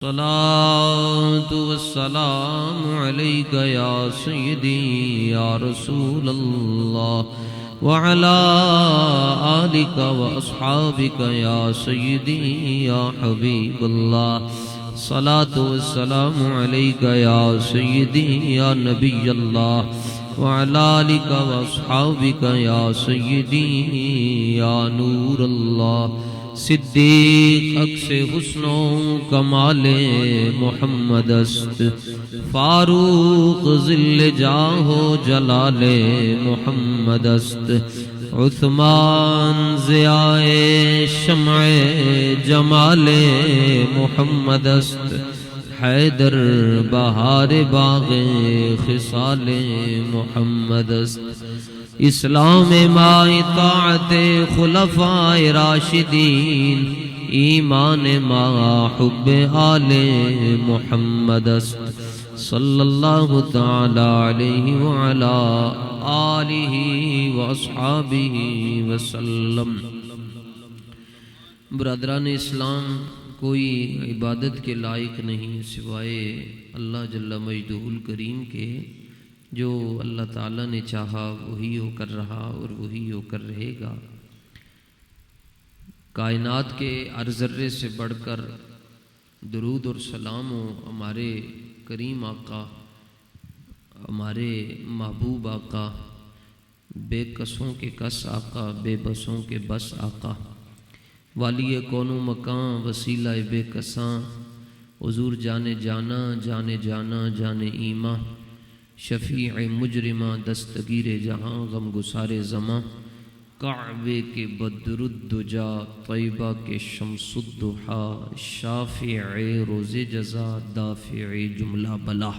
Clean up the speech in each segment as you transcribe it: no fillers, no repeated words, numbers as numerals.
الصلاة والسلام عليك يا سيدي يا رسول الله وعلى آلك وأصحابك يا سيدي يا حبيب الله. الصلاة والسلام عليك يا سيدي يا نبي الله وعلى آلك وأصحابك يا سيدي يا نور الله. صدیق اکس حسن و کمال محمد است، فاروق ذل جاہ و جلال محمد است، عثمان ضیاء شمع جمال محمد است، حیدر بہار باغ خصال محمد است. اسلام ما اطاعت خلفاء راشدین، ایمان ما حب آل محمد است. صلی اللہ تعالی علیہ وعلا آلہ واصحابہ وسلم. برادران اسلام، کوئی عبادت کے لائق نہیں سوائے اللہ جل مجدہ الکریم کے. جو اللہ تعالیٰ نے چاہا وہی ہو کر رہا اور وہی ہو کر رہے گا. کائنات کے ہر ذرے سے بڑھ کر درود اور سلام ہو ہمارے کریم آقا، ہمارے محبوب آقا، بے کسوں کے کس آقا، بے بسوں کے بس آقا، والی کون و مکان، وسیلہ بے کساں، حضور جانے جانا جانے جانا جانے ایمان، شفیع مجرمہ دستگیر جہاں، غم گسار زماں، کعبے کے بدر الدجا، طیبہ کے شمس الضحیٰ، شافع روز جزا، دافع جملہ بلا،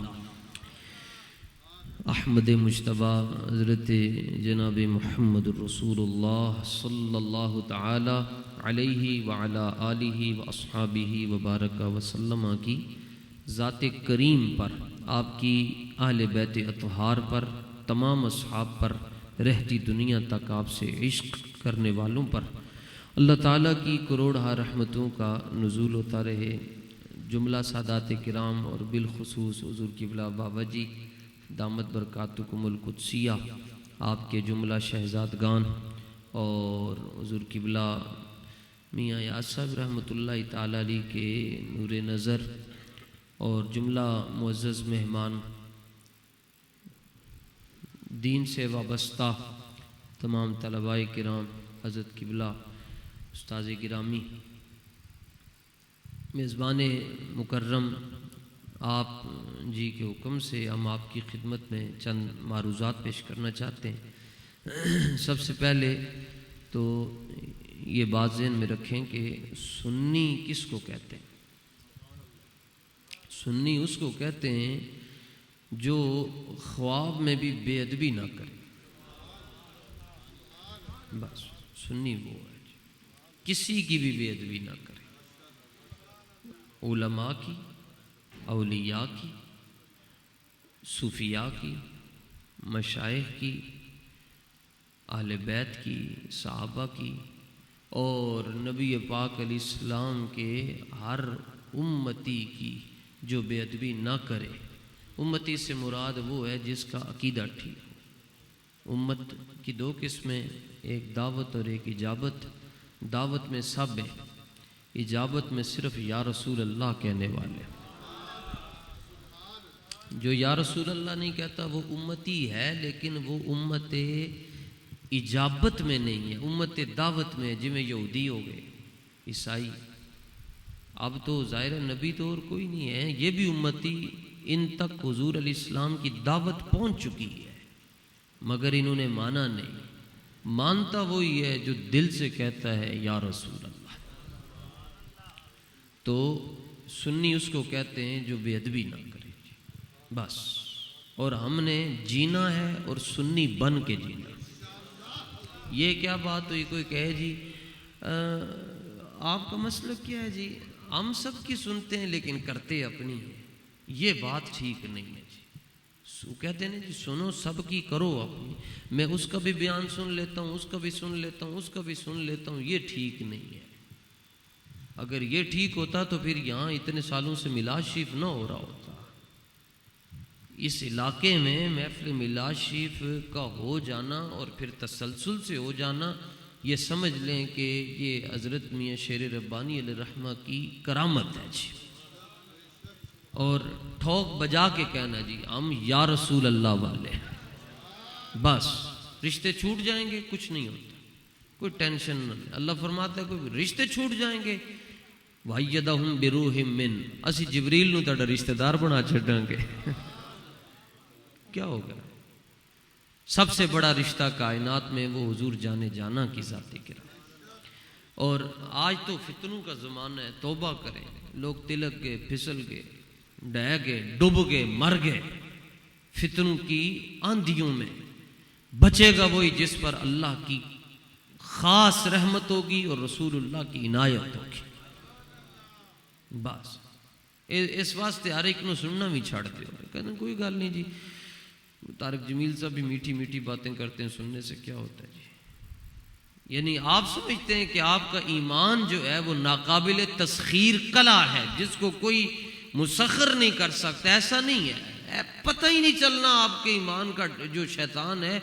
احمد مجتبیٰ حضرت جناب محمد رسول اللہ صلی اللہ تعالی علیہ وعلا آلہ واصحابہ وبارک وسلم کی ذات کریم پر، آپ کی اہل بیت اطہار پر، تمام اصحاب پر، رہتی دنیا تک آپ سے عشق کرنے والوں پر اللہ تعالیٰ کی کروڑہا رحمتوں کا نزول ہوتا رہے. جملہ سادات کرام اور بالخصوص حضور قبلہ بابا جی دامت برکاتکم القدسیہ، آپ کے جملہ شہزادگان اور حضور قبلہ میاں یاس صاحب رحمۃ اللہ تعالیٰ علیہ کے نور نظر اور جملہ معزز مہمان، دین سے وابستہ تمام طلباء کرام، حضرت قبلہ استاذ گرامی، میزبان مکرم، آپ جی کے حکم سے ہم آپ کی خدمت میں چند معروضات پیش کرنا چاہتے ہیں. سب سے پہلے تو یہ بات ذہن میں رکھیں کہ سنی کس کو کہتے ہیں؟ سنی اس کو کہتے ہیں جو خواب میں بھی بے ادبی نہ کرے. بس سنی وہ ہے کسی کی بھی بے ادبی نہ کرے، علماء کی، اولیاء کی، صوفیاء کی، مشائخ کی، اہل بیت کی، صحابہ کی، اور نبی پاک علیہ السلام کے ہر امتی کی جو بے ادبی نہ کرے. امتی سے مراد وہ ہے جس کا عقیدہ ٹھیک ہو. امت کی دو قسمیں، ایک دعوت اور ایک اجابت. دعوت میں سب ہے، اجابت میں صرف یا رسول اللہ کہنے والے. جو یا رسول اللہ نہیں کہتا وہ امتی ہے، لیکن وہ امت اجابت میں نہیں ہے، امت دعوت میں ہے. جی میں یہودی ہو گئے، عیسائی، اب تو ظاہر نبی تو اور کوئی نہیں ہے، یہ بھی امتی، ان تک حضور علیہ السلام کی دعوت پہنچ چکی ہے مگر انہوں نے مانا نہیں. مانتا وہی ہے جو دل سے کہتا ہے یا رسول اللہ. تو سنی اس کو کہتے ہیں جو بے ادبی نہ کرے بس. اور ہم نے جینا ہے اور سنی بن کے جینا. یہ کیا بات ہوئی؟ کوئی کہے جی آپ کا مسلک کیا ہے؟ جی ہم سب کی سنتے ہیں لیکن کرتے اپنی ہیں. یہ بات ٹھیک نہیں ہے جی. کہتے ہیں جی سنو سب کی کرو اپنی، میں اس کا بھی بیان سن لیتا ہوں، اس کا بھی سن لیتا ہوں، اس کا بھی سن لیتا ہوں. یہ ٹھیک نہیں ہے. اگر یہ ٹھیک ہوتا تو پھر یہاں اتنے سالوں سے میلاد شریف نہ ہو رہا ہوتا. اس علاقے میں محفل میلاد شریف کا ہو جانا اور پھر تسلسل سے ہو جانا، یہ سمجھ لیں کہ یہ حضرت میاں شیر ربانی علیہ رحمہ کی کرامت ہے جی. اور ٹھوک بجا کے کہنا جی ہم یا رسول اللہ والے ہیں، بس رشتے چھوٹ جائیں گے کچھ نہیں ہوتا، کوئی ٹینشن نہیں. اللہ فرماتا ہے کوئی رشتے چھوٹ جائیں گے وَأَيَّدَهُمْ بِرُوحٍ مِّنْهُ، اسی جبریل نو تہاڈا رشتہ دار بنا چھڈاں گے. کیا ہوگا؟ سب سے بڑا رشتہ کائنات میں وہ حضور جانے جانا کی ذات کرام. اور آج تو فتنوں کا زمانہ ہے، توبہ کریں. لوگ تلک گئے، پھسل گئے، ڈہ گئے، ڈوب گئے، مر گئے فتنوں کی آندھیوں میں. بچے گا وہی جس پر اللہ کی خاص رحمت ہوگی اور رسول اللہ کی عنایت ہوگی. بس اس واسطے ہر ایک نو سننا بھی چھاڑ دیو. کہنا کوئی گل نہیں جی، طارق جمیل صاحب بھی میٹھی میٹھی باتیں کرتے ہیں، سننے سے کیا ہوتا ہے جی. یعنی آپ سمجھتے ہیں کہ آپ کا ایمان جو ہے وہ ناقابل تسخیر کلا ہے جس کو کوئی مسخر نہیں کر سکتا. ایسا نہیں ہے، پتہ ہی نہیں چلنا آپ کے ایمان کا. جو شیطان ہے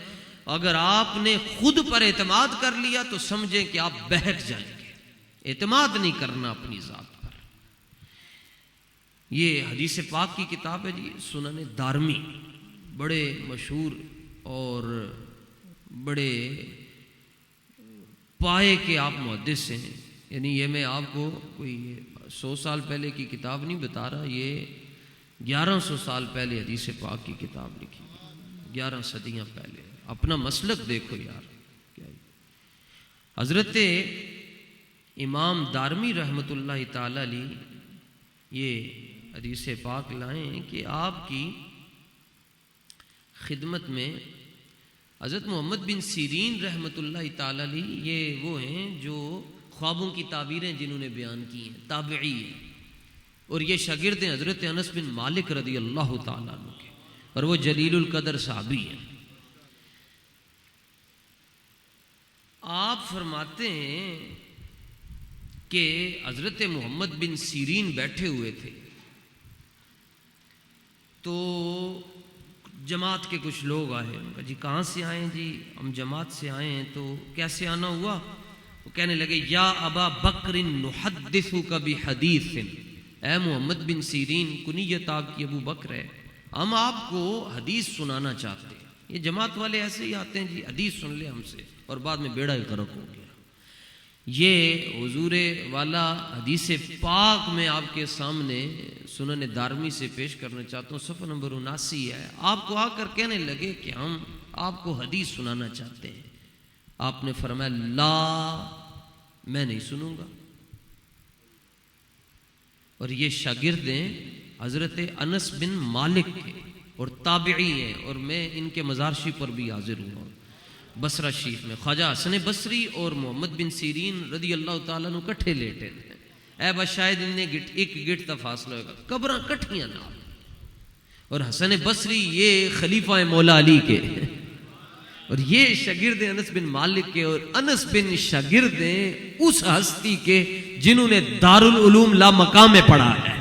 اگر آپ نے خود پر اعتماد کر لیا تو سمجھیں کہ آپ بہک جائیں گے. اعتماد نہیں کرنا اپنی ذات پر. یہ حدیث پاک کی کتاب ہے جی، سنن دارمی، بڑے مشہور اور بڑے پائے کے آپ محدث ہیں. یعنی یہ میں آپ کو کوئی 100 سال پہلے کی کتاب نہیں بتا رہا، یہ 1100 سال پہلے حدیث پاک کی کتاب لکھی، 11 صدیاں پہلے. اپنا مسلک دیکھو یار. حضرت امام دارمی رحمۃ اللہ تعالی علیہ یہ حدیث پاک لائیں کہ آپ کی خدمت میں حضرت محمد بن سیرین رحمۃ اللہ تعالی علیہ، یہ وہ ہیں جو خوابوں کی تعبیریں جنہوں نے بیان کی ہیں، تابعی ہیں، اور یہ شاگرد ہیں حضرت انس بن مالک رضی اللہ تعالیٰ عنہ کے، اور وہ جلیل القدر صحابی ہیں. آپ فرماتے ہیں کہ حضرت محمد بن سیرین بیٹھے ہوئے تھے تو جماعت کے کچھ لوگ آئے. ان کا جی کہاں سے آئے ہیں؟ جی ہم جماعت سے آئے ہیں. تو کیسے آنا ہوا؟ وہ کہنے لگے یا ابا بکر نحدثک بحدیث، اے محمد بن سیرین، کنیت آپ کی ابو بکر ہے، ہم آپ کو حدیث سنانا چاہتے ہیں. یہ جماعت والے ایسے ہی آتے ہیں جی حدیث سن لے ہم سے، اور بعد میں بیڑا ہی غرق ہو گیا. یہ حضور والا حدیث پاک میں آپ کے سامنے سنن دارمی سے پیش کرنا چاہتا ہوں. صفحہ نمبر 79 ہے. آپ کو آ کر کہنے لگے کہ ہم آپ کو حدیث سنانا چاہتے ہیں. آپ نے فرمایا لا، میں نہیں سنوں گا. اور یہ شاگرد ہیں حضرت انس بن مالک کے اور تابعی ہیں، اور میں ان کے مزار شریف پر بھی حاضر ہوا بصرہ شریف میں. خواجہ حسن بصری اور محمد بن سیرین رضی اللہ تعالیٰ عنہ کٹھے لیٹے تھے. اے بس شاید ان نے ایک گٹ کا فاصلہ ہوگا، قبراں کٹھیاں نہ. اور حسن بصری یہ خلیفہ مولا علی کے، اور یہ شاگرد انس بن مالک کے، اور انس بن شاگرد اس ہستی کے جنہوں نے دارالعلوم لا مقام میں پڑھا ہے،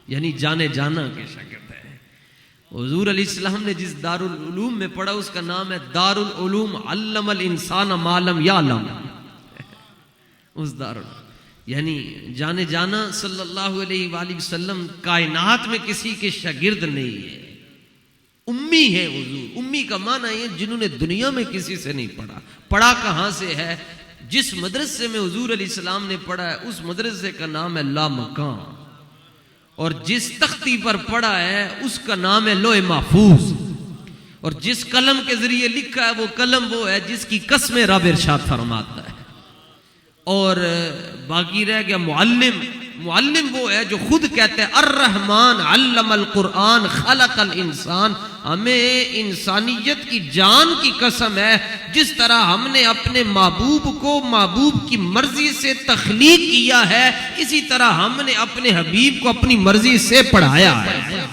یعنی جانے جانا کے شاگرد. حضور علیہ السلام نے جس دارالعلوم میں پڑھا اس کا نام ہے دارالعلوم علم الانسان ما لم یعلم. اس دارالعلوم یعنی جانے جانا صلی اللہ علیہ وآلہ وسلم کائنات میں کسی کے شاگرد نہیں ہے، امی ہے حضور. امی کا معنی ہے جنہوں نے دنیا میں کسی سے نہیں پڑھا. پڑھا کہاں سے ہے؟ جس مدرسے میں حضور علیہ السلام نے پڑھا ہے اس مدرسے کا نام ہے لا مقام، اور جس تختی پر پڑھا ہے اس کا نام ہے لوح محفوظ، اور جس قلم کے ذریعے لکھا ہے وہ قلم وہ ہے جس کی قسمیں رب ارشاد فرماتا ہے. اور باقی رہ گیا معلم. معلم وہ ہے جو خود کہتے ہیں الرحمن علم القرآن خلق الانسان. ہمیں انسانیت کی جان کی قسم ہے جس طرح ہم نے اپنے محبوب کو محبوب کی مرضی سے تخلیق کیا ہے، اسی طرح ہم نے اپنے حبیب کو اپنی مرضی سے پڑھایا ہے.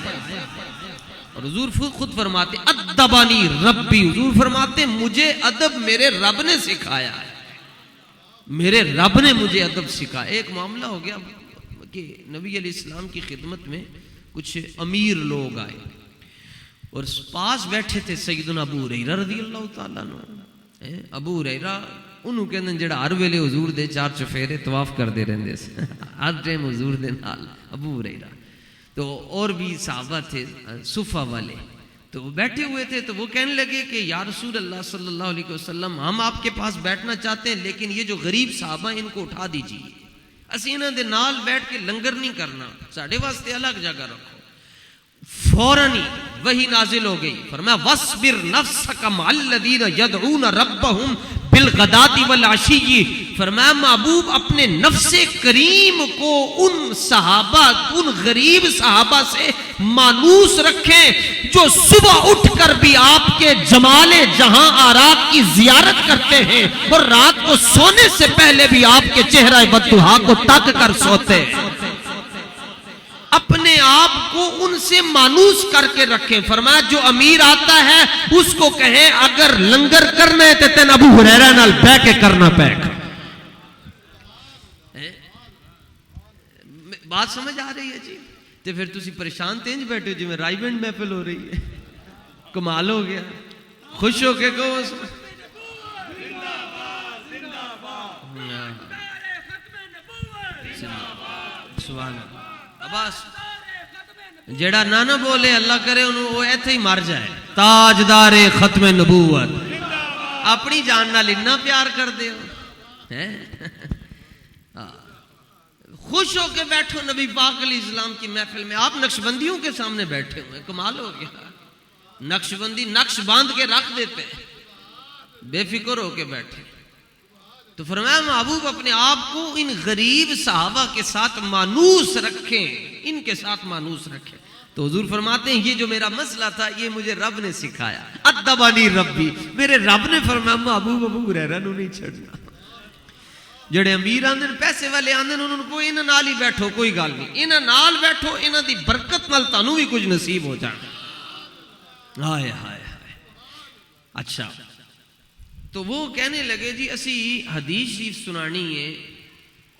اور حضور خود فرماتے ادبانی ربی، حضور فرماتے مجھے ادب میرے رب نے سکھایا ہے. میرے رب نے مجھے ادب سکھایا. ایک معاملہ ہو گیا کہ نبی علیہ السلام کی خدمت میں کچھ امیر لوگ آئے اور پاس بیٹھے تھے سیدنا ابو ہریرہ رضی اللہ تعالیٰ عنہ. ابو ہریرہ انہوں کہندے جڑا ہر ویلے حضور دے 4 چفیرے طواف کردے رہندے سے ہر ٹائم حضور دے نال. ابو ہریرہ تو اور بھی صحابہ تھے صفہ والے, تو وہ بیٹھے ہوئے تھے. تو وہ کہنے لگے کہ یا رسول اللہ صلی اللہ علیہ وسلم, ہم آپ کے پاس بیٹھنا چاہتے ہیں لیکن یہ جو غریب صحابہ ان کو اٹھا دیجیے, اسی انہاں دے نال بیٹھ کے لنگر نہیں کرنا, ساڈے واسطے الگ جگہ رکھو. فوراً ہی وہی نازل ہو گئی, فرمایا وَاصْبِرْ نَفْسَكَ مَعَ الَّذِينَ يَدْعُونَ رَبَّهُمْ بِالْغَدَاةِ وَالْعَشِيِّ. فرمایا محبوب اپنے نفس کریم کو ان صحابہ, ان غریب صحابہ سے مانوس رکھیں جو صبح اٹھ کر بھی آپ کے جمال جہاں آرات کی زیارت کرتے ہیں اور رات کو سونے سے پہلے بھی آپ کے چہرہ بددعا کو تک کر سوتے ہیں. اپنے آپ کو ان سے مانوس کر کے رکھیں. فرمایا جو امیر آتا ہے اس کو کہیں اگر لنگر کرنا ہے تو تین ابو ہریرہ نال بہ کے کرنا پے گا. بات سمجھ آ رہی ہے جی؟ تو پھر تسی پریشان تینج بیٹھے جو میں رائی بینڈ محفل ہو رہی ہے, کمال ہو گیا. خوش ہو کے کہو سبحان اللہ. عباس جیڑا نہ بولے اللہ کرے انہوں وہ ایتھے ہی مر جائے. تاجدار ختم نبوت, اپنی جان نال اتنا پیار کر دے ہو. خوش ہو کے بیٹھو نبی پاک علیہ السلام کی محفل میں. آپ نقشبندیوں کے سامنے بیٹھے ہوئے, کمال ہو گیا. نقشبندی نقش باندھ کے رکھ دیتے, بے فکر ہو کے بیٹھے. تو فرمایا محبوب اپنے آپ کو ان غریب صحابہ کے ساتھ مانوس رکھیں, ان کے ساتھ مانوس رکھیں. تو حضور فرماتے ہیں یہ جو میرا مسئلہ تھا یہ مجھے رب نے سکھایا. ادبانی ربی, میرے رب نے فرمایا محبوب ابو ہریرہ نو نہیں چھڑنا. جڑے امیر آندن پیسے والے آندن انہوں کو انہاں نال ہی بیٹھو, کوئی گل نہیں, انہاں نال بیٹھو, انہاں دی برکت نال تانوں بھی کچھ نصیب ہو جانا. ہائے ہائے ہائے. اچھا تو وہ کہنے لگے جی اسی حدیث شریف سنانی ہے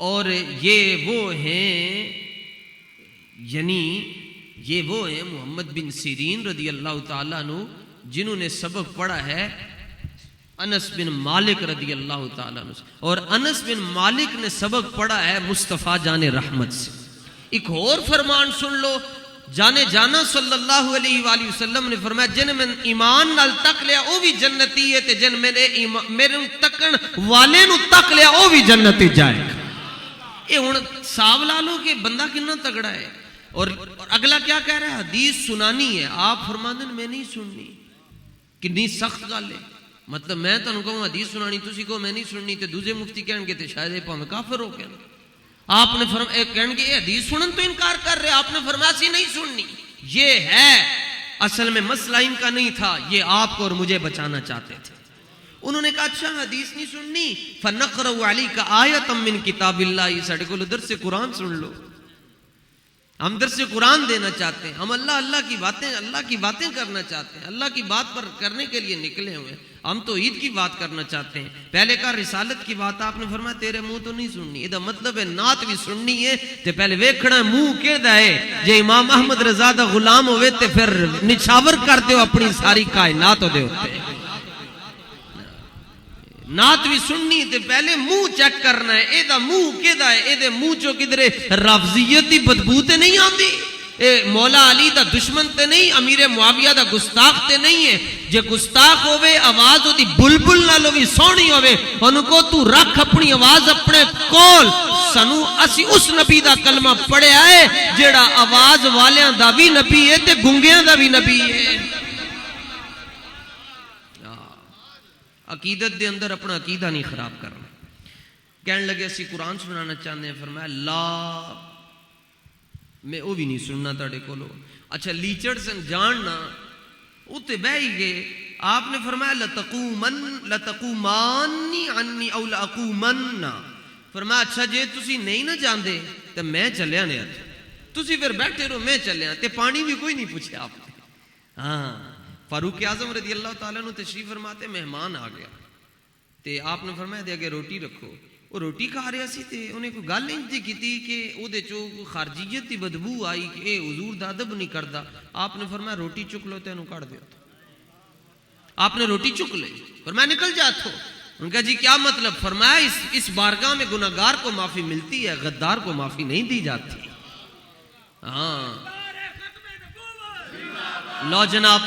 اور یہ وہ ہیں, یعنی یہ وہ ہیں محمد بن سیرین رضی اللہ تعالیٰ عنہ جنہوں نے سبق پڑھا ہے انس بن مالک رضی اللہ تعالیٰ عنہ, اور انس بن مالک نے سبق پڑھا ہے مصطفیٰ جان رحمت سے. ایک اور فرمان سن لو, جانے جانا صلی اللہ علیہ وآلہ وسلم نے فرمایا جن میں ایمان نال تک لیا وہ بھی جنتی ہے, تے جن میرے تکن والے نو تک لیا وہ بھی جنتی جائے گا. یہ ہن صاحب لا لو کہ بندہ کتنا تگڑا ہے. اور اگلا کیا کہہ رہا ہے, حدیث سنانی ہے. آپ فرماندے میں نہیں سننی, کتنی سخت گل ہے. مطلب میں تانوں کہوں حدیث سنانی, تسی کہو میں نہیں سننی, تے دوسرے مفتی کہن گے تے شاید یہ پاویں کافر ہو گیا. آپ نے فرمایا کہن گے یہ حدیث سنن تو انکار کر رہے, آپ نے فرمایا سی نہیں سننی. یہ ہے اصل میں مسئلہ ان کا نہیں تھا, یہ آپ کو اور مجھے بچانا چاہتے تھے. انہوں نے کہا اچھا حدیث نہیں سننی, فَنَقْرَوْ عَلَيْكَ آیَةً مِّن کتاب اللہ. ساڑھے کو درس قرآن سن لو, ہم درس قرآن دینا چاہتے ہیں. ہم اللہ کی باتیں کرنا چاہتے ہیں, اللہ کی بات پر کرنے کے لیے نکلے ہوئے ہیں. ہم تو عید کی بات کرنا چاہتے ہیں. پہلے کا رسالت کی بات آپ نے فرمایا تیرے منہ تو نہیں سننی. یہ مطلب ہے نعت بھی سننی ہے تے پہلے ویکھنا منہ کہدا ہے. جے امام احمد رضا دا غلام ہوئے تے پھر نچھاور کر دیو اپنی ساری کائنات دے اوتے. نعت بھی سننی تے پہلے منہ چیک کرنا ہے, اے دا منہ کہدا ہے, اے دے منہ چوں کدھرے رافضیت دی بدبو تے نہیں آندی, اے مولا علی دا دشمن تے نہیں, امیر معاویہ دا گستاخ تے نہیں ہے. جے گستاخ ہوئے آواز ہو دی بلبل نہ لوگی سونی ہوئے, ان کو تو رکھ اپنی آواز اپنے کول. سنو اسی اس نبی دا کلمہ پڑھے آئے جیڑا آواز والیاں دا بھی نبی ہے تے گنگیاں دا بھی نبی ہے. عقیدت دے اندر اپنا عقیدہ نہیں خراب کرنا. کہنے لگے اسی قرآن سنانا چاہتے ہیں. فرمایا لا میں وہ بھی نہیں سننا تاڑے کو لو. اچھا لیچڑ سن جاننا اتے بہ ہی گئے. آپ نے فرمایا لتقومانی عنی او لاقومن. فرمایا اچھا جے تسی نہیں نہ جاندے تو میں چلیا نے, تسی پھر بیٹھے رہو میں چلیا. تے پانی بھی کوئی نہیں پوچھے آپ نے. ہاں فاروق اعظم رضی اللہ تعالیٰ عنہ تشریف فرماتے, مہمان آ گیا تے آپ نے فرمایا دے آگے روٹی رکھو. وہ روٹی کھا رہا سی تے انہیں کوئی گل انج دی کیتی کہ او دے چوں خارجیت دی بدبو آئی کہ اے حضور دا ادب نہیں کردا. آپ نے فرمایا روٹی چک لو تے اینو کڈ دیو. آپ نے روٹی چک لی، فرمایا نکل جا تو. ان کا جی کیا مطلب؟ فرمایا اس بارگاہ میں گناہگار کو معافی ملتی ہے، غدار کو معافی نہیں دی جاتی. ہاں لو جناب،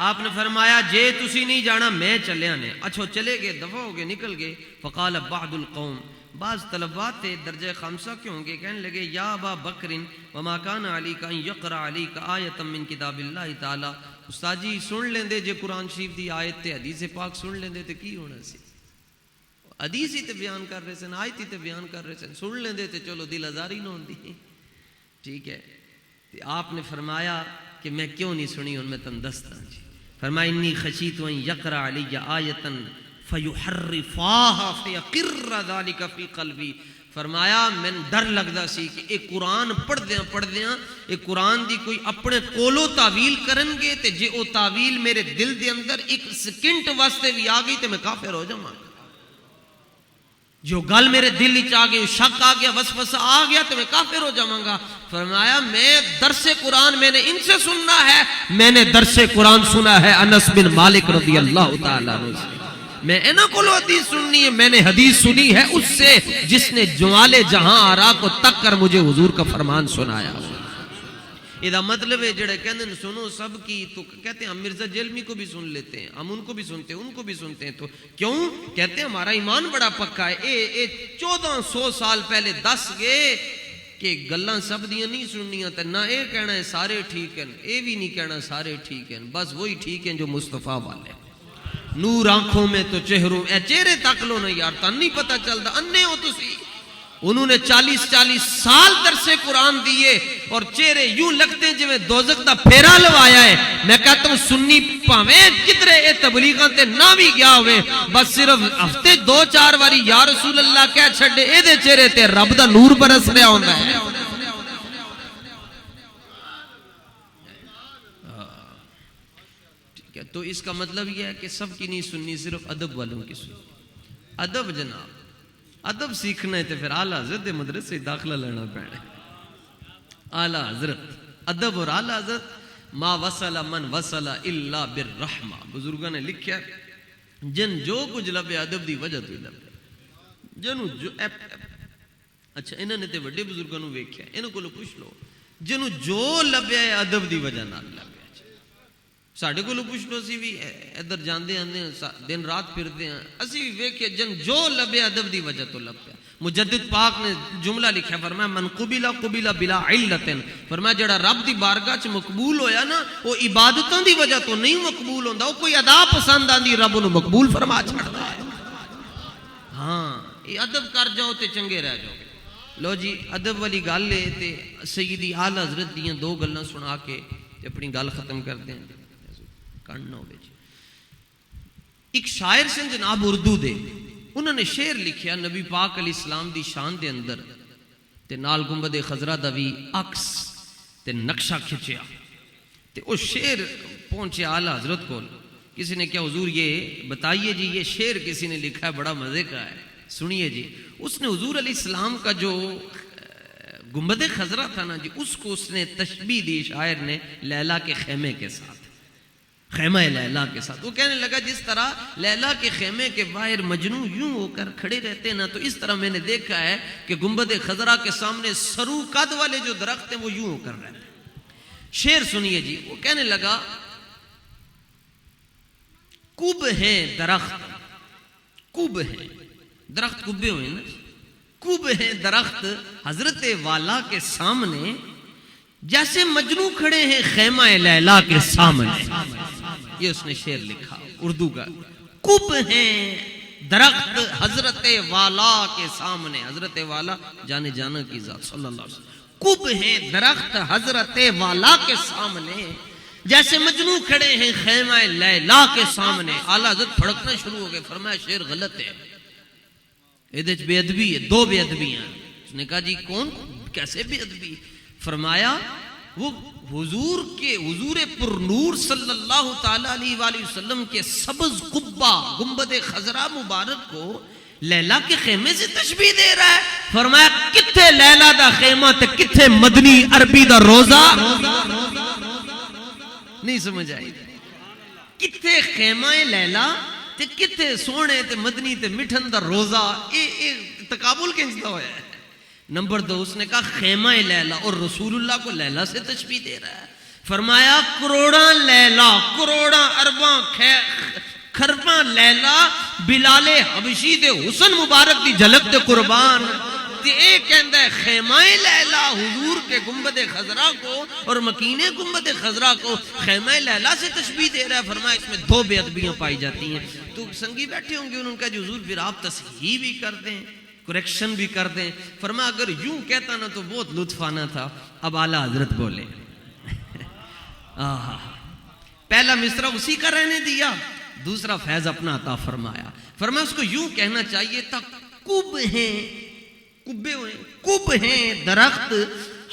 آپ نے فرمایا جے تسی نہیں جانا میں چلیا نے. اچھا چلے گئے، دفع ہو گئے، نکل گئے. فقال بعض القوم، بعض طلبات تھے درجہ خامسہ کے ہوں گے، کہنے لگے یا ابا بکر وما کان علیک ان یقرأ علیک آیۃ من کتاب اللہ تعالی. استاد جی سن لیندے جے قرآن شریف دی آیت تے حدیث پاک سن لیندے تے کی ہونا سی؟ حدیث ہی تے بیان کر رہے سن، آیت ہی تے بیان کر رہے سن، سن لیندے تے چلو دل آزاری نہ ہوندی. ٹھیک ہے. تے آپ نے فرمایا کہ میں کیوں نہیں سنی؟ ان میں تم دستا جی. فرمایا انی خشیت ان یقرأ علی آیۃ فیحرفاها فیقر ذلک فی قلبی. فرمایا میں ڈر لگدا سی کہ ایک قرآن پڑھدیاں ایک قرآن دی کوئی اپنے کولو تعویل کرن گے تے جے او تعویل میرے دل دے اندر ایک سکنٹ واسطے بھی آ گئی تے میں کافر ہو جاواں. جو گل میرے دل وچ آ گئی، شک آ گیا، وسوسہ آ گیا تو میں کافر ہو جاواں گا. فرمایا میں درس قرآن میں نے ان سے سننا ہے، میں نے درس قرآن سنا ہے انس بن مالک رضی اللہ تعالیٰ عنہ سے. میں انہاں کو حدیث سننی ہے، میں نے حدیث سنی ہے اس سے جس نے جوال جہاں آرا کو تک کر مجھے حضور کا فرمان سنایا. یہ مطلب ہے جڑے کہتے ہیں سنو سب کی، تو کہتے ہیں ہم مرزا جیلمی کو بھی سن لیتے ہیں، ہم ان کو بھی سنتے ہیں، ان کو بھی سنتے ہیں. تو کیوں؟ کہتے ہیں ہمارا ایمان بڑا پکا ہے. اے 1400 سال پہلے دس گئے کہ گلاں سب دیاں نہیں سننیاں تے نہ اے کہنا ہے سارے ٹھیک ہیں، اے بھی نہیں کہنا سارے ٹھیک ہیں، بس وہی ٹھیک ہیں جو مصطفیٰ والے. نور آنکھوں میں تو چہروں، اے چہرے تک لو نا یار، تا نہیں پتہ چلتا، انے ہو تسی. انہوں نے 40 سال درس قرآن دیے اور چہرے یوں لگتے ہیں جو دوزخ دا پھیرا لوایا ہے. میں کہتا ہوں سنی پاویں کدرے اے تبلیغاں تے نہ بھی گیا ہوئے، بس صرف ہفتے 2-4 واری یا رسول اللہ کہہ چھڑے اے دے چہرے تے رب دا نور برس رہا ہوندا ہے. ٹھیک ہے، تو اس کا مطلب یہ ہے کہ سب کی نہیں سننی، صرف ادب والوں کی سننی. ادب جناب، ادب سیکھنا ہے تو پھر اعلیٰ حضرت مدرسے داخلہ لینا پڑنا. اعلیٰ حضرت ادب اور اعلیٰ حضرت ما وصل من وصل الا بالرحمہ. بزرگوں نے لکھا جن جو کچھ لبے ادب دی وجہ تو لبے جنوں جو اچھا انہوں نے تے بڑے بزرگوں نے ویکھیا، انہوں کو پوچھ لو جنوں جو لبے ادب دی وجہ نال لبے. ساڑھے کو پوچھ لو سی بھی ادھر جاندے آندے دن رات پھرتے ہیں، اسی بھی ویکھے جن جو لبے ادب دی وجہ تو لبے. مجدد پاک نے جملہ لکھا، فرمایا من قبل بلا علت. فرمایا جڑا رب دی بارگاہ چ مقبول ہویا نا وہ عبادتوں دی وجہ تو نہیں مقبول ہوندا، وہ کوئی ادا پسند آندی رب انہوں مقبول فرما چھڑدا ہے. ہاں یہ ادب کر جاؤ تے چنگے رہ جاؤ. لو جی ادب والی گل ہے تے سیدی اعلی حضرت دیاں 2 گلاں سنا کے اپنی گل ختم کرتے ہیں. ایک شاعر سے جناب اردو دے، انہوں نے شعر لکھیا نبی پاک علیہ السلام دی شان دے اندر تے نال گنبد خضرا دا وی عکس تے نقشہ کھچیا تے وہ شعر پہنچے اعلی حضرت کو. کسی نے کہا حضور یہ بتائیے جی یہ شعر کسی نے لکھا ہے بڑا مزے کا ہے، سنیے جی. اس نے حضور علیہ السلام کا جو گنبد خضرا تھا نا جی اس کو اس نے تشبیہ دی شاعر نے لیلا کے خیمے کے ساتھ، خیمہ لیلا کے ساتھ. وہ کہنے لگا جس طرح لیلا کے خیمے کے باہر مجنوں یوں ہو کر کھڑے رہتے ہیں نا، تو اس طرح میں نے دیکھا ہے کہ گنبد خضرا کے سامنے سرو قد والے جو درخت ہیں وہ یوں ہو کر رہتے ہیں. شعر سنیے جی. وہ کہنے لگا کب ہیں درخت، کب ہیں درخت، کبے ہوئے نا، کب ہیں درخت حضرت والا کے سامنے جیسے مجنوں کھڑے ہیں خیمہ لیلا کے سامنے. یہ اس نے شعر لکھا اردو کا. کب ہیں درخت حضرت والا کے سامنے، حضرت والا جانے جانا کی ذات صلی اللہ علیہ وسلم. کب ہیں درخت حضرت والا کے سامنے جیسے مجنوں کھڑے ہیں خیمہ لیلا کے سامنے. اعلیٰ حضرت پھڑکنا شروع ہو گئے. فرمایا شعر غلط ہے، یہ بے ادبی ہے، 2 بے ادبیاں. اس نے کہا جی کون کیسے بے ادبی؟ فرمایا وہ حضور پر نور صلی اللہ تعالی علیہ وآلہ وسلم کے سبز قبہ گنبد خضرا مبارک کو لیلا کے خیمے سے تشبیہ دے رہا ہے. فرمایا کتھے لیلا دا خیمہ تے کتھے مدنی عربی دا روزہ. نہیں سمجھ آئی. کتھے خیمہ لیلا تے کتھے سونے تے مدنی تے مٹھن دا روزہ. اے تقابل کینجتا ہوا ہے. نمبر 2 اس نے کہا خیمہ لیلا اور رسول اللہ کو لیلا سے تشبیہ دے رہا ہے. فرمایا کروڑاں لیلا کروڑاں ارباں خرباں لیلا بلال حبشی دے حسن مبارک دی جھلک تے قربان. تے اے کہندا ہے خیمہ لیلا حضور کے گنبد خضرا کو اور مکین گنبد خضرا کو خیمہ لیلا سے تشبیہ دے رہا ہے. فرمایا اس میں 2 بے ادبیاں پائی جاتی ہیں. تو سنگی بیٹھے ہوں گے انہوں نے کہا جو حضور پھر آپ تصحیح بھی کر دیں کریکشن بھی کر دیں. فرمایا اگر یوں کہتا نا تو بہت لطف آنا تھا. اب اعلیٰ حضرت بولے پہلا مصرع اسی کا رہنے دیا, دوسرا فیض اپنا عطا فرمایا. فرمایا اس کو یوں کہنا چاہیے تھا کب ہیں درخت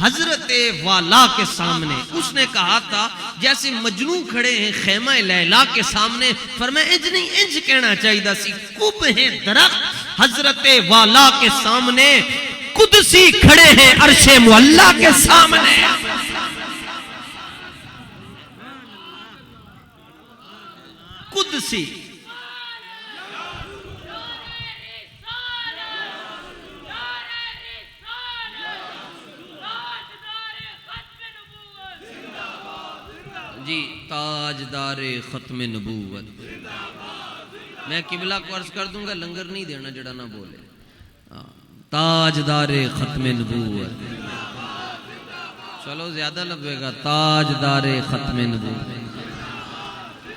حضرت والا کے سامنے. اس نے کہا تھا جیسے مجنوں کھڑے ہیں خیمہ لیلا کے سامنے. فرمایا انج نہیں انج کہنا چاہیے سی کب ہیں درخت حضرت والا کے سامنے قدسی کھڑے ہیں عرش معلا کے سامنے. قدسی جی تاجدار ختم نبوت. میں قبلہ کو عرض کر دوں گا لنگر نہیں دینا جڑا نہ بولے. تاجدار ختم نبوت. چلو زیادہ لبے گا. تاجدار ختم نبوت.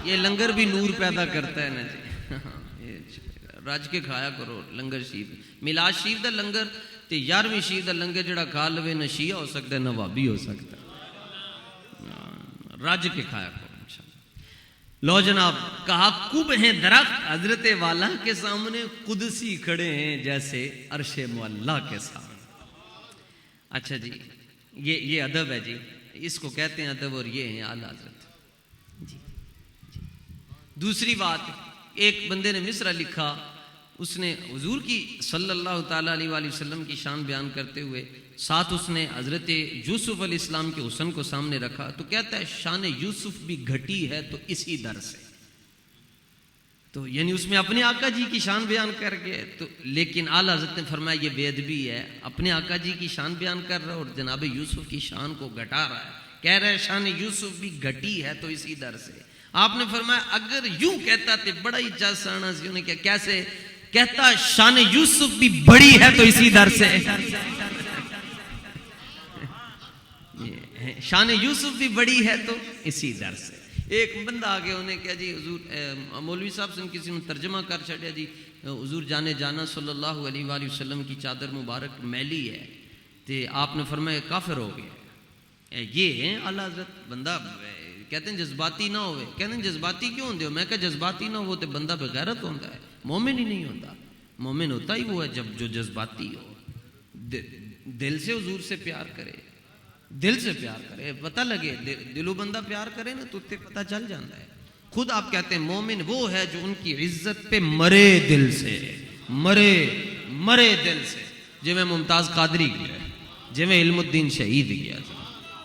یہ لنگر بھی نور پیدا کرتا ہے نا جی. رج کے کھایا کرو لنگر شریف. میلاد شریف دا لنگر تے 11ویں شریف دا لنگر جڑا کھا لوے نہ شیعہ ہو سکتا ہے نہ وہابی ہو سکتا ہے. رج کے کھایا کرو انشاءاللہ. لو جناب کہا کب ہیں درخت حضرت والا کے سامنے قدسی کھڑے ہیں جیسے عرش معلا کے سامنے. اچھا جی یہ ادب ہے جی. اس کو کہتے ہیں ادب اور یہ ہیں اعلیٰ حضرت. جی دوسری بات ایک بندے نے مصرع لکھا. اس نے حضور کی صلی اللہ تعالیٰ علیہ وآلہ وسلم کی شان بیان کرتے ہوئے ساتھ اس نے حضرت یوسف علیہ السلام کے حسن کو سامنے رکھا. تو کہتا ہے شان یوسف بھی گھٹی ہے تو اسی در سے. تو یعنی اس میں اپنے آقا جی کی شان بیان کر گئے. تو لیکن اعلیٰ حضرت نے فرمایا یہ بے ادبی ہے. اپنے آقا جی کی شان بیان کر رہا ہے اور جناب یوسف کی شان کو گھٹا رہا ہے. کہہ رہا ہے شان یوسف بھی گھٹی ہے تو اسی در سے. آپ نے فرمایا اگر یوں کہتا تو بڑا ہی جس آنا سی. انہیں کیسے کہتا شان یوسف بھی بڑی ہے تو اسی در سے. شان یوسف بھی بڑی ہے تو اسی در سے. ایک بندہ آگے انہیں کہا جی حضور مولوی صاحب سے کسی نے ترجمہ کر چھڑیا جی حضور جانے جانا صلی اللہ علیہ وآلہ وسلم کی چادر مبارک میلی ہے. تو آپ نے فرمایا کافر ہو گیا. یہ ہیں اعلیٰ حضرت. بندہ کہتے ہیں جذباتی نہ ہوئے. کہتے ہیں جذباتی کیوں ہوندے ہو؟ میں کہا جذباتی نہ ہو تو بندہ بغیرت ہوتا ہے. مومن ہی نہیں ہوتا. مومن ہوتا ہی وہ ہے جب جو جذباتی ہو, دل سے حضور سے پیار کرے, دل سے پیار کرے, پتہ لگے دلو بندہ پیار کرے نا تو پتہ چل جاتا ہے. خود آپ کہتے ہیں مومن وہ ہے جو ان کی عزت پہ مرے دل سے. مرے دل سے. جو میں ممتاز قادری گیا, جو میں علم الدین شہید گیا.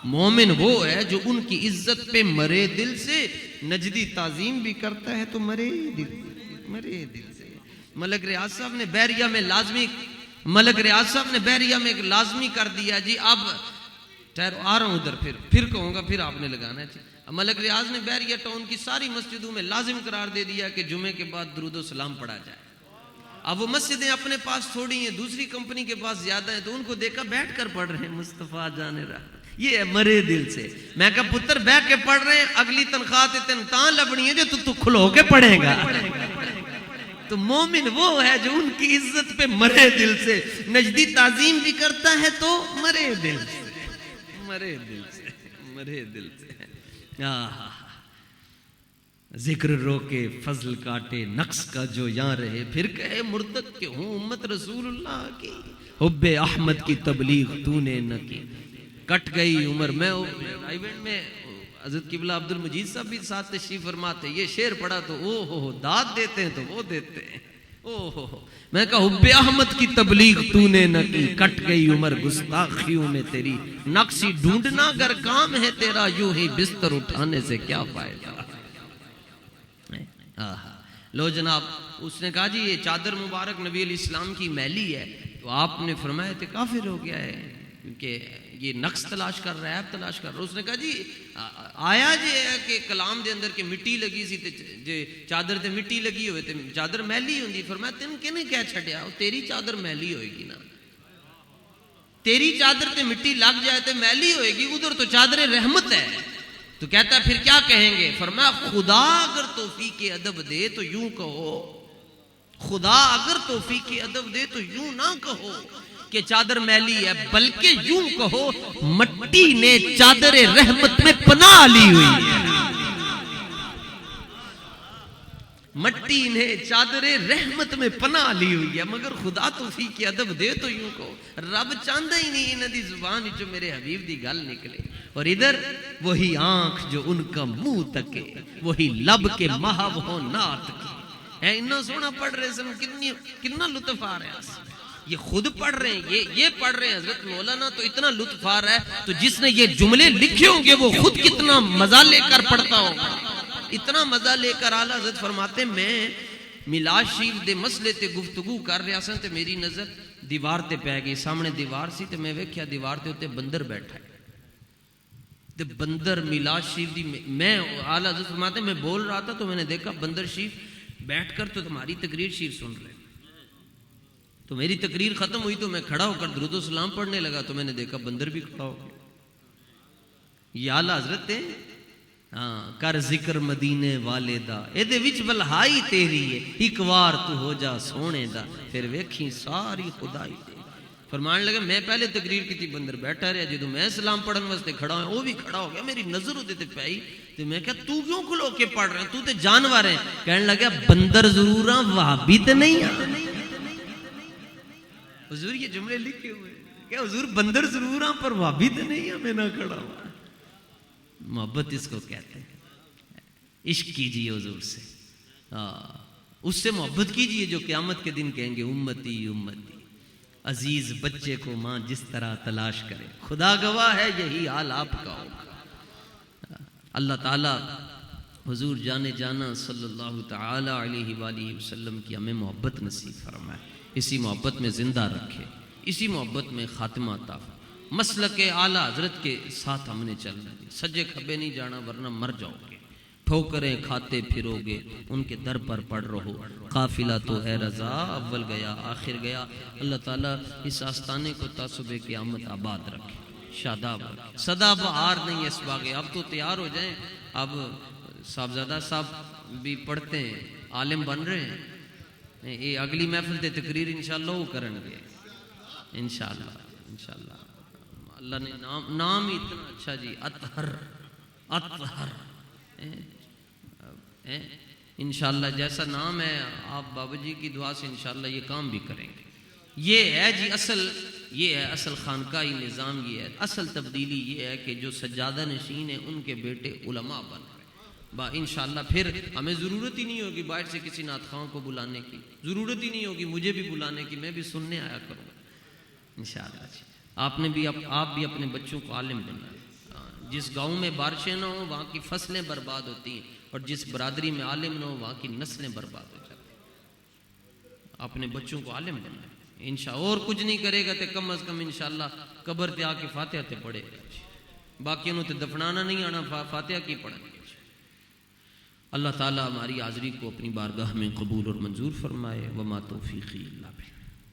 مومن وہ ہے جو ان کی عزت پہ مرے دل سے. نجدی تعظیم بھی کرتا ہے تو مرے دل سے. ملک ریاض صاحب نے بحریہ میں لازمی کر دیا جی. اب ٹھہرو آ رہا ہوں ادھر پھر کہوں گا پھر آپ نے لگانا ہے. ملک ریاض نے بحریہ ٹاؤن کی ساری مسجدوں میں لازم قرار دے دیا کہ جمعے کے بعد درود و سلام پڑھا جائے. اب وہ مسجدیں اپنے پاس تھوڑی ہیں, دوسری کمپنی کے پاس زیادہ ہیں, تو ان کو دیکھا بیٹھ کر پڑھ رہے ہیں مصطفیٰ جان رہا. یہ ہے مرے دل سے. میں کہا پتر بیٹھ کے پڑھ رہے ہیں, اگلی تنخواہ تین تاں لبنی ہے جو تو کھلو کے پڑھے گا. تو مومن وہ ہے جو ان کی عزت پہ مرے دل سے. نجدی تعظیم بھی کرتا ہے تو مرے دل سے. ذکر روکے فضل کاٹے نقص کا جو یہاں رہے, پھر کہے مرتد کہ ہوں امت رسول اللہ کی, حب احمد کی تبلیغ تو نے نہ کی. کٹ گئی عمر. میں ایونٹ میں حضرت قبلہ عبد المجید صاحب بھی ساتھ تشریف فرماتے. یہ شعر پڑھا تو او ہو داد دیتے ہیں تو وہ دیتے ہیں. میں کہا حب احمد کی تبلیغ تو نے نہ کی، کٹ گئی عمر گستاخیوں میں تیری، نقصی ڈھونڈنا گر کام ہے تیرا، یوں ہی بستر اٹھانے سے کیا فائدہ۔ لو جناب، اس نے کہا جی یہ چادر مبارک نبی علیہ السلام کی میلی ہے، تو آپ نے فرمایا تھے کافر ہو گیا ہے کیونکہ یہ نقص تلاش کر رہا ہے، عیب تلاش کر رہا ہے۔ اس نے کہا جی آیا جی ہے کہ کلام دے اندر کہ مٹی لگی سی تے چادر تے مٹی لگی ہوئے تے چادر میلی ہوندی، فرمایا تین کنے کہہ چھڈیا، تیری چادر میلی ہوئے گی نا، تیری چادر تے مٹی لگ جائے تے میلی ہوئے گی، ادھر تو چادر رحمت ہے۔ تو کہتا ہے پھر کیا کہیں گے؟ فرمایا خدا اگر توفیق ادب دے تو یوں کہو، خدا اگر توفیق ادب دے تو یوں نہ کہو کہ چادر میلی ہے، بلکہ یوں کہو مٹی نے چادر رحمت میں پناہ لی ہوئی ہے، مٹی نے چادر رحمت میں پناہ لی ہوئی ہے، مگر خدا توفیق ادب دے تو یوں کہو۔ رب چاہتا ہی نہیں انہاں دی زبان جو میرے حبیب دی گل نکلے، اور ادھر وہی آنکھ جو ان کا منہ تکے، وہی لب کے محو ہو نعت کی۔ اتنا سونا پڑھ رہے سن، کتنا لطف آ رہا ہے۔ یہ خود پڑھ رہے ہیں، یہ پڑھ رہے ہیں حضرت مولانا، تو اتنا لطف آ رہا ہے، تو جس نے یہ جملے لکھے ہوں گے وہ خود کتنا مزہ لے کر پڑھتا ہوگا، اتنا مزہ لے کر۔ اعلیٰ حضرت فرماتے میں میلاد شریف دے مسئلے تے گفتگو کر رہا سن تے میری نظر دیوار تے پہ گئی، سامنے دیوار سی تے میں ویکھیا دیوار تے اوتے بندر بیٹھا ہے، تے بندر میلاد شریف دی میں اعلیٰ حضرت فرماتے میں بول رہا تھا تو میں نے دیکھا بندر شریف بیٹھ کر تو تمہاری تقریر شریف سن رہے، تو میری تقریر ختم ہوئی تو میں کھڑا ہو کر درود و سلام پڑھنے لگا تو میں نے دیکھا بندر بھی کھڑا ہو گیا۔ یہ اعلیٰ حضرت ہے، کر ذکر مدینے والے دا، اے دے وچ بلہائی تیری ہے، ایک وار تو ہو جا سونے دا، پھر ویکھی ساری خدائی تیری۔ فرمان لگا میں پہلے تقریر کی تھی، بندر بیٹھا رہا، جدو میں سلام پڑھن واسطے کھڑا ہوں وہ بھی کھڑا ہو گیا، میری نظر ہوتے تے پئی، تو میں کہا تو کیوں کھلو کے پڑھ رہے ہیں، تو تے جانور ہے۔ کہنے لگا بندر ضرور ہاں وہابی تے نہیں ہاں۔ حضور یہ جملے لکھے ہوئے کہ حضور بندر ضرور ہاں پر وہابی تے نہیں ہاں، میں نہ کھڑا ہوں۔ محبت اس کو کہتے ہیں، عشق کیجئے حضور سے، اس سے محبت کیجئے جو قیامت کے دن کہیں گے امتی امتی، عزیز بچے کو ماں جس طرح تلاش کرے، خدا گواہ ہے یہی حال آپ کا ہوگا۔ اللہ تعالیٰ حضور جانے جانا صلی اللہ تعالی علیہ وآلہ وسلم کی ہمیں محبت نصیب فرمائے، اسی محبت میں زندہ رکھے، اسی محبت میں خاتمہ عطا فرمائے۔ مسلک اعلیٰ حضرت کے ساتھ ہم نے چلنا ہے، سجے کھبے نہیں جانا ورنہ مر جاؤ گے، ٹھوکریں کھاتے پھرو گے ان کے در پر پڑ رہو، قافلہ تو اے رضا اول گیا آخر گیا۔ اللہ تعالیٰ اس آستانے کو تعصب قیامت آباد رکھے، شاداب رکھے، صدا بہار نہیں اس باغے۔ اب تو تیار ہو جائیں، اب صاحبزادہ صاحب بھی پڑھتے ہیں، عالم بن رہے ہیں، یہ اگلی محفل تے تقریر انشاءاللہ وہ کریں گے انشاءاللہ انشاءاللہ۔ اللہ نے نام ہی اتنا اچھا جی، اطہر اطہر، انشاءاللہ جیسا نام ہے آپ بابا جی کی دعا سے انشاءاللہ یہ کام بھی کریں گے۔ یہ ہے جی اصل، یہ ہے اصل خانقاہی نظام، یہ ہے اصل تبدیلی، یہ ہے کہ جو سجادہ نشین ہیں ان کے بیٹے علماء بن رہے ہیں انشاءاللہ۔ پھر ہمیں ضرورت ہی نہیں ہوگی باہر سے کسی نعت خواں کو بلانے کی، ضرورت ہی نہیں ہوگی مجھے بھی بلانے کی، میں بھی سننے آیا کروں گا انشاءاللہ جی۔ آپ بھی اپنے بچوں کو عالم بننا ہے۔ جس گاؤں میں بارشیں نہ ہوں وہاں کی فصلیں برباد ہوتی ہیں، اور جس برادری میں عالم نہ ہو وہاں کی نسلیں برباد ہو جاتی ہیں۔ اپنے بچوں کو عالم بننا ہے انشاءاللہ، اور کچھ نہیں کرے گا تو کم از کم انشاءاللہ قبر تے آ کے فاتحہ تے پڑھے گا، باقی انہوں تے دفنانا نہیں آنا، فاتحہ کی پڑھیں گے۔ اللہ تعالیٰ ہماری حاضری کو اپنی بارگاہ میں قبول اور منظور فرمائے۔ وما توفیقی الا باللہ۔